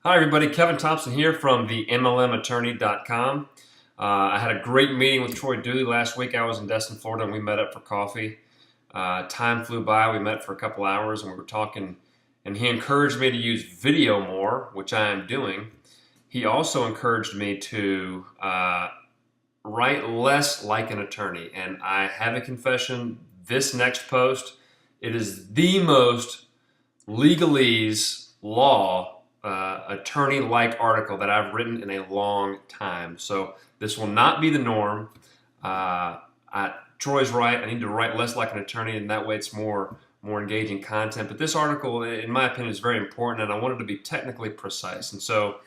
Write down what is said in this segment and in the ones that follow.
Hi everybody, Kevin Thompson here from the MLMattorney.com. I had a great meeting with Troy Dooley last week. I was in Destin, Florida, and we met up for coffee. Time flew by. We met for a couple hours and we were talking, and he encouraged me to use video more, which I am doing. He also encouraged me to write less like an attorney, and I have a confession. This next post, it is the most legalese law attorney-like article that I've written in a long time. So this will not be the norm. Troy's right. I need to write less like an attorney, and that way it's more engaging content. But this article, in my opinion, is very important, and I wanted to be technically precise. And so,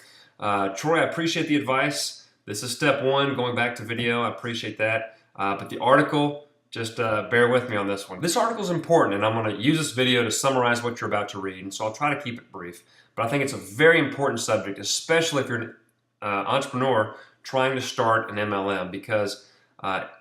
Troy, I appreciate the advice. This is step one, going back to video. I appreciate that. But the article, just bear with me on this one. This article is important, and I'm going to use this video to summarize what you're about to read, and so I'll try to keep it brief. But I think it's a very important subject, especially if you're an entrepreneur trying to start an MLM, because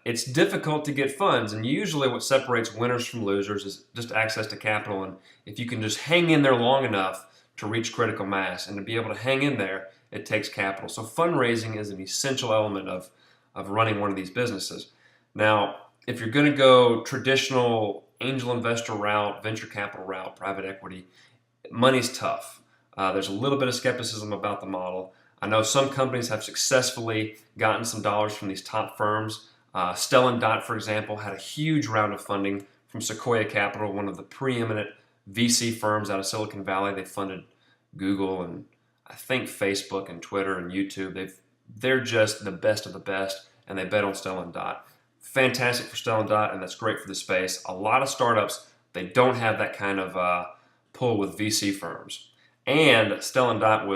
it's difficult to get funds, and usually what separates winners from losers is just access to capital. And if you can just hang in there long enough to reach critical mass, and to be able to hang in there, it takes capital. So fundraising is an essential element of running one of these businesses. Now, if you're going to go traditional angel investor route, venture capital route, private equity, money's tough. There's a little bit of skepticism about the model. I know some companies have successfully gotten some dollars from these top firms. Stellan Dot, for example, had a huge round of funding from Sequoia Capital, one of the preeminent VC firms out of Silicon Valley. They funded Google and I think Facebook and Twitter and YouTube. They're just the best of the best, and they bet on Stellan Dot. Fantastic for Stellan Dot, and that's great for the space. A lot of startups, they don't have that kind of pull with VC firms. And Stellan Dot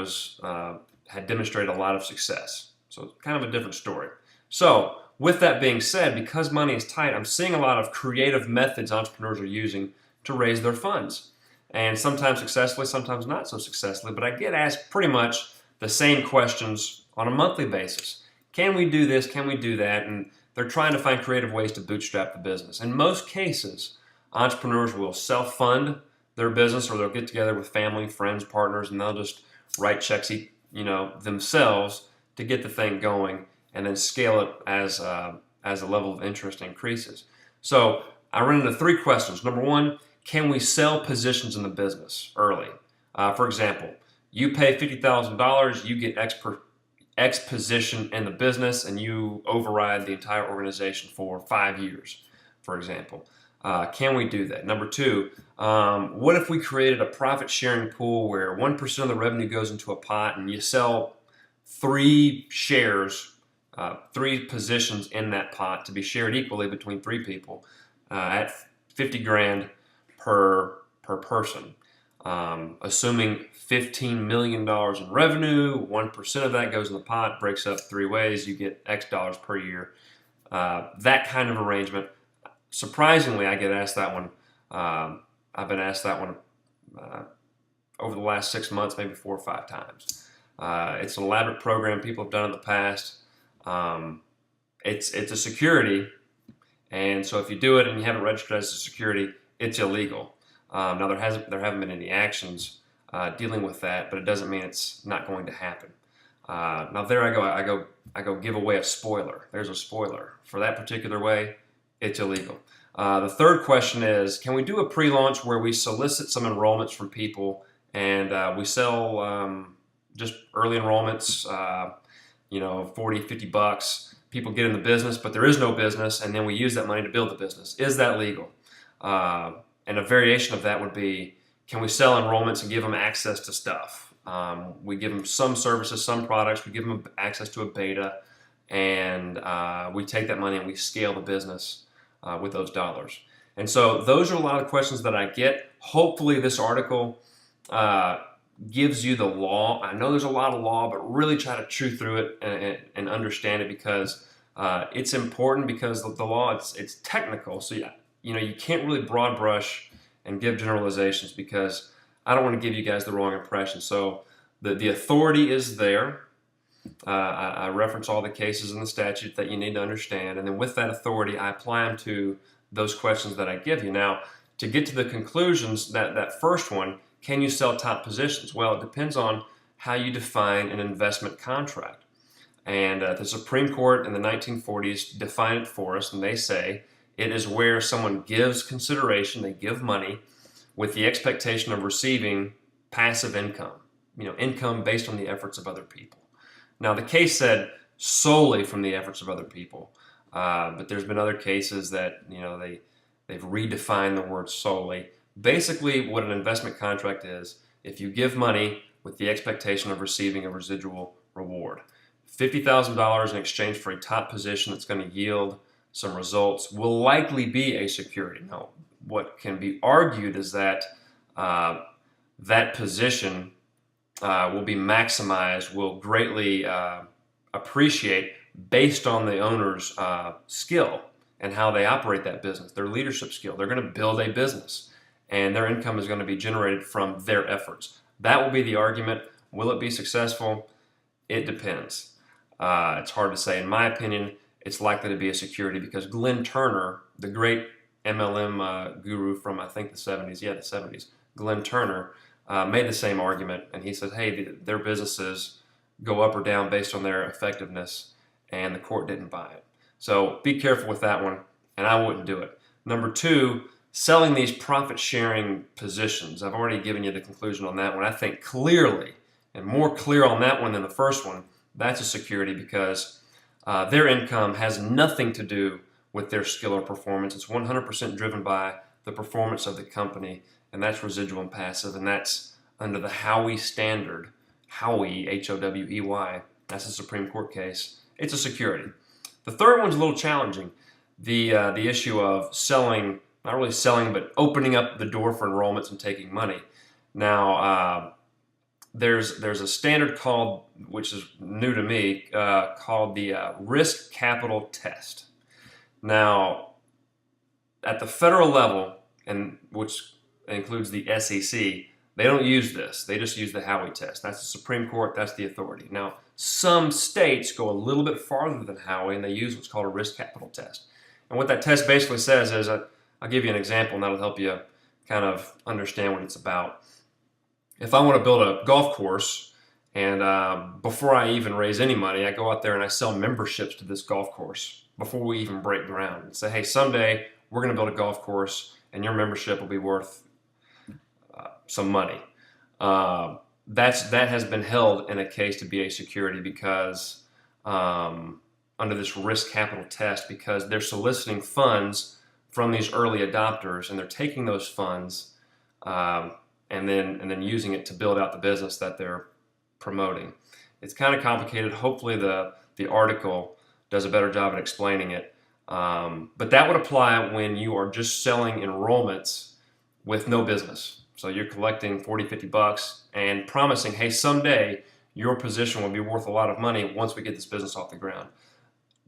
had demonstrated a lot of success. So it's kind of a different story. So with that being said, because money is tight, I'm seeing a lot of creative methods entrepreneurs are using to raise their funds. And sometimes successfully, sometimes not so successfully, but I get asked pretty much the same questions on a monthly basis. Can we do this? Can we do that? And they're trying to find creative ways to bootstrap the business. In most cases, entrepreneurs will self-fund their business, or they'll get together with family, friends, partners, and they'll just write checks, themselves to get the thing going, and then scale it as the level of interest increases. So I run into three questions. Number one, can we sell positions in the business early? For example, you pay $50,000, you get X position in the business, and you override the entire organization for 5 years, for example. Can we do that? Number two, what if we created a profit sharing pool where 1% of the revenue goes into a pot, and you sell 3 shares, 3 positions in that pot to be shared equally between 3 people at 50 grand per person. Assuming $15 million in revenue, 1% of that goes in the pot, breaks up 3 ways, you get X dollars per year. That kind of arrangement. Surprisingly, I get asked that one. I've been asked that one over the last 6 months, maybe 4 or 5 times. It's an elaborate program people have done in the past. It's a security, and so if you do it and you haven't registered as a security, it's illegal. Now there haven't been any actions dealing with that, but it doesn't mean it's not going to happen. Now there I go give away a spoiler. There's a spoiler for that particular way. It's illegal. The third question is, can we do a pre-launch where we solicit some enrollments from people, and we sell just early enrollments, $40, $50. People get in the business, but there is no business, and then we use that money to build the business. Is that legal? And a variation of that would be, can we sell enrollments and give them access to stuff? We give them some services, some products. We give them access to a beta, and we take that money and we scale the business with those dollars. And so those are a lot of questions that I get. Hopefully this article gives you the law. I know there's a lot of law, but really try to chew through it and understand it, because it's important, because the law, it's technical. So you can't really broad brush and give generalizations, because I don't want to give you guys the wrong impression. So the authority is there. I reference all the cases in the statute that you need to understand, and then with that authority, I apply them to those questions that I give you. Now, to get to the conclusions, that first one, can you sell top positions? Well, it depends on how you define an investment contract. And the Supreme Court in the 1940s defined it for us, and they say it is where someone gives consideration, they give money, with the expectation of receiving passive income, income based on the efforts of other people. Now, the case said solely from the efforts of other people, but there's been other cases that, they've redefined the word solely. Basically, what an investment contract is, if you give money with the expectation of receiving a residual reward. $50,000 in exchange for a top position that's going to yield some results will likely be a security. Now, what can be argued is that that position will be maximized, will greatly appreciate based on the owner's skill and how they operate that business, their leadership skill. They're going to build a business, and their income is going to be generated from their efforts. That will be the argument. Will it be successful? It depends. It's hard to say. In my opinion, it's likely to be a security because Glenn Turner, the great MLM guru from, I think, the 70s, Glenn Turner, made the same argument, and he said, hey, their businesses go up or down based on their effectiveness, and the court didn't buy it. So be careful with that one, and I wouldn't do it. Number two, selling these profit-sharing positions. I've already given you the conclusion on that one. I think clearly, and more clear on that one than the first one, that's a security because their income has nothing to do with their skill or performance. It's 100% driven by the performance of the company, and that's residual and passive, and that's under the Howey standard. Howey, H-O-W-E-Y, that's a Supreme Court case. It's a security. The third one's a little challenging. The issue of selling, not really selling, but opening up the door for enrollments and taking money. Now, there's a standard called, which is new to me, called the risk capital test. Now, at the federal level, and which includes the SEC, they don't use this. They just use the Howey test. That's the Supreme Court. That's the authority. Now, some states go a little bit farther than Howey, and they use what's called a risk capital test. And what that test basically says is, I'll give you an example, and that'll help you kind of understand what it's about. If I want to build a golf course, and before I even raise any money, I go out there and I sell memberships to this golf course before we even break ground and say, hey, someday we're going to build a golf course and your membership will be worth some money. That has been held in a case to be a security because under this risk capital test, because they're soliciting funds from these early adopters and they're taking those funds and then using it to build out the business that they're promoting. It's kind of complicated. Hopefully the article does a better job at explaining it. But that would apply when you are just selling enrollments with no business. So you're collecting $40, $50 and promising, hey, someday your position will be worth a lot of money once we get this business off the ground.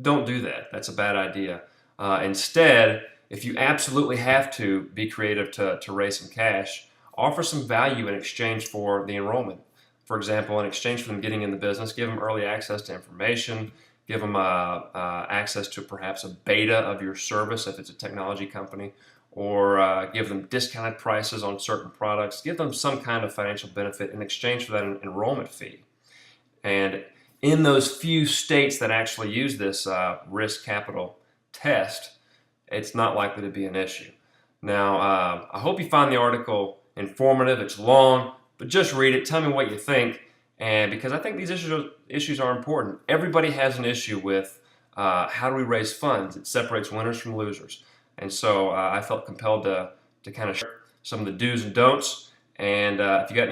Don't do that. That's a bad idea. Instead, if you absolutely have to be creative to raise some cash, offer some value in exchange for the enrollment. For example, in exchange for them getting in the business, give them early access to information, give them access to perhaps a beta of your service if it's a technology company, or give them discounted prices on certain products. Give them some kind of financial benefit in exchange for that enrollment fee. And in those few states that actually use this risk capital test, it's not likely to be an issue. Now, I hope you find the article informative. It's long, but just read it. Tell me what you think. And because I think these issues are important. Everybody has an issue with how do we raise funds. It separates winners from losers. And so I felt compelled to kind of share some of the do's and don'ts. And if you got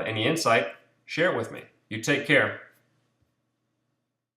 any insight, share it with me. You take care.